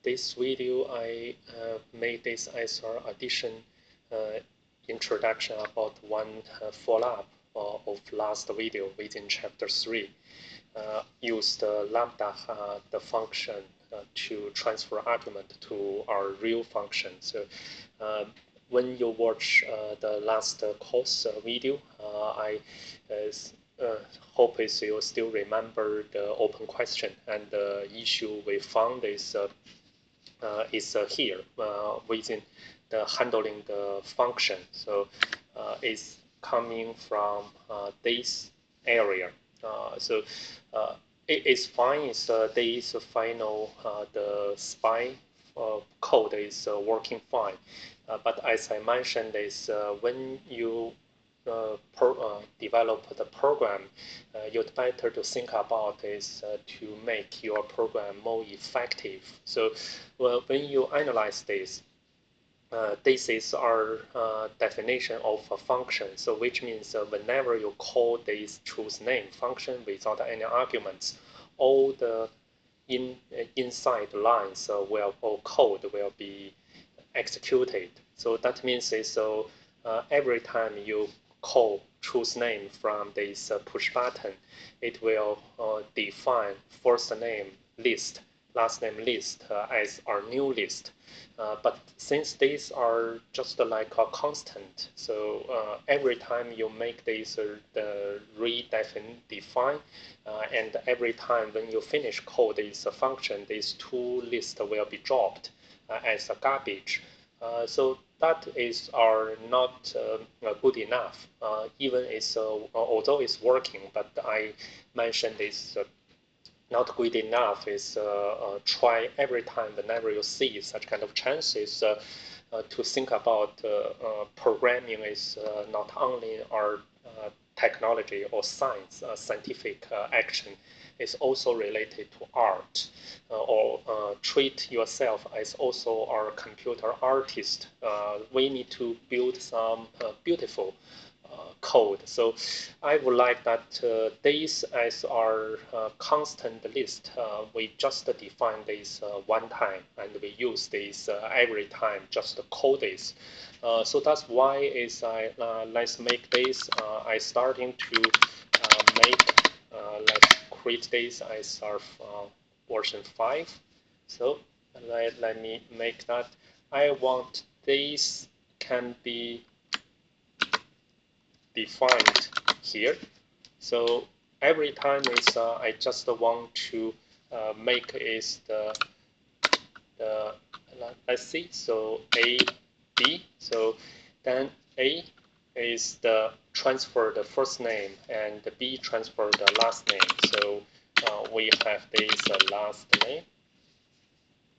this video, I made this as our addition introduction about one follow-up of last video within chapter 3. Use the lambda the function to transfer argument to our real function. So when you watch the last course video, I hope you still remember the open question, and the issue we found is here within the handling the function. So it's coming from this area. So it is fine. It's this final the SPI code is working fine. But as I mentioned, is when you develop the program, you'd better to think about is to make your program more effective. So when you analyze this, this is our definition of a function. So which means whenever you call this choose name function without any arguments, all the inside lines or code will be executed. So that means is every time you call choose name from this push button, it will define first name list, last name list as our new list. But since these are just like a constant, so every time you make this the redefine, and every time when you finish code this function, these two lists will be dropped as a garbage. So that is not good enough. Even it's although it's working, but I mentioned it's not good enough. Is try every time whenever you see such kind of chances to think about programming is not only our technology or science, scientific action. Is also related to art, or treat yourself as also our computer artist. We need to build some beautiful code. So I would like that this as our constant list. We just define this one time, and we use this every time just to code this. So that's why is let's make this. I starting to make let's create this as our version 5. So let me make that. I want this can be defined here. So every time is I just want to make is the let's see. So A B. So then A is the transfer the first name, and the B transfer the last name. So we have this last name,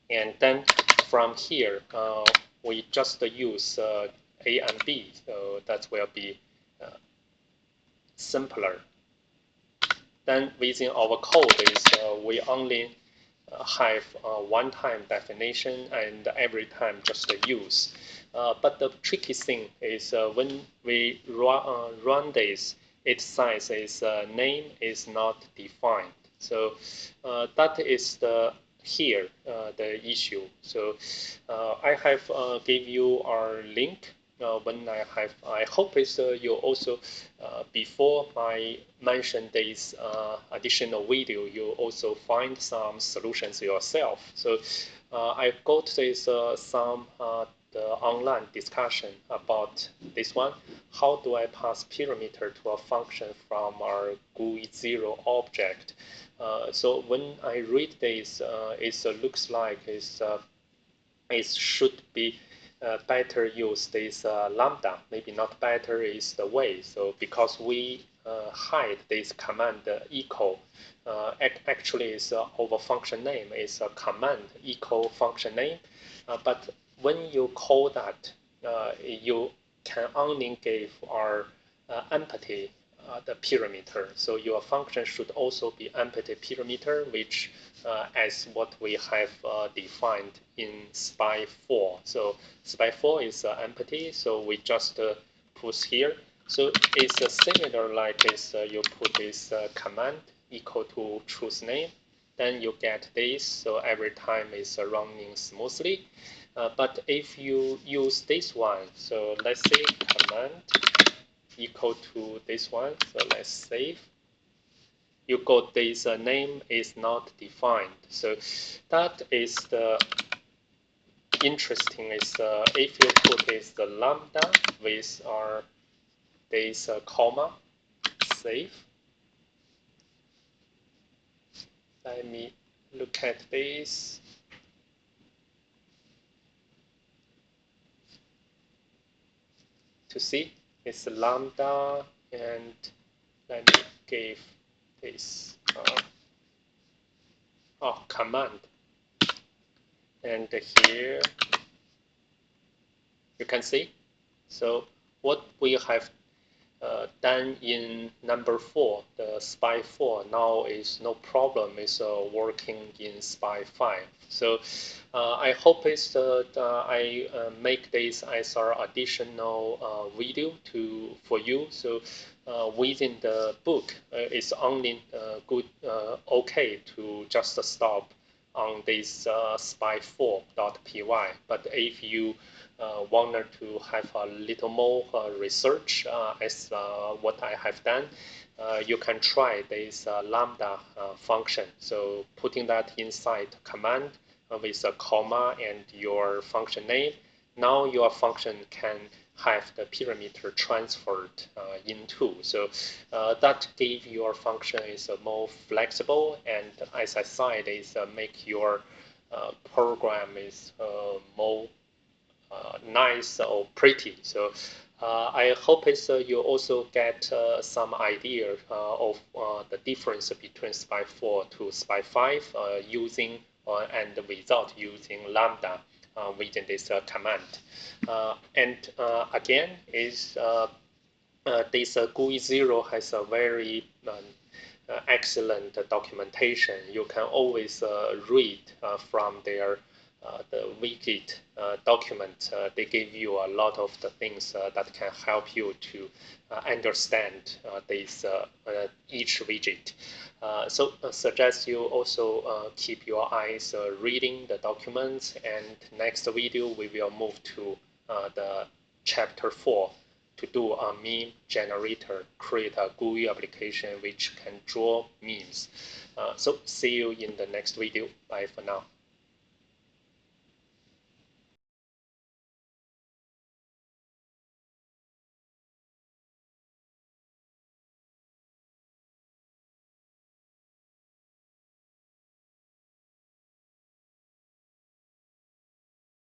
and then from here we just use A and B. So that will be simpler. Then within our code is we only have one-time definition, and every time just use. But the tricky thing is when we run this, its size is name is not defined. So that is the the issue. So I have give you our link. When I hope is you also before I mention this additional video, you also find some solutions yourself. So I got this some the online discussion about this one. How do I pass parameter to a function from our GUI 0 object? So when I read this, it looks like it should be better use this lambda. Maybe not better is the way. So because we hide this command equal, actually is over function name is a command equal function name, but when you call that, you can only give our empty the parameter. So your function should also be empty parameter, which as what we have defined in SPI 4. So SPI 4 is empty, so we just put here. So it's similar like this. You put this command equal to choose name, then you get this. So every time it's running smoothly. But if you use this one, so let's say command equal to this one. So let's save. You got this name is not defined. So that is the interesting is if you put is the lambda with this comma, save. Let me look at this. To see it's lambda, and let me give this command, and here you can see. So what we have done in number 4, the SPY 4, now is no problem. It's working in SPY 5. So I hope it's I make this as our additional video for you. So within the book, it's only okay to just stop on this spy4.py. But if you wanted to have a little more research as what I have done, you can try this lambda function. So putting that inside command with a comma and your function name, now your function can have the parameter transferred into. So that give your function is more flexible, and as I said, is make your program is more nice or pretty. So I hope it's, you also get some idea of the difference between SPY 4 to SPY 5 using and without using lambda within this command. And again, is this GUI 0 has a very excellent documentation. You can always read from their the widget document. They give you a lot of the things that can help you to understand this each widget. So suggest you also keep your eyes reading the documents, and next video we will move to the chapter 4 to do a meme generator, create a GUI application which can draw memes. So see you in the next video. Bye for now.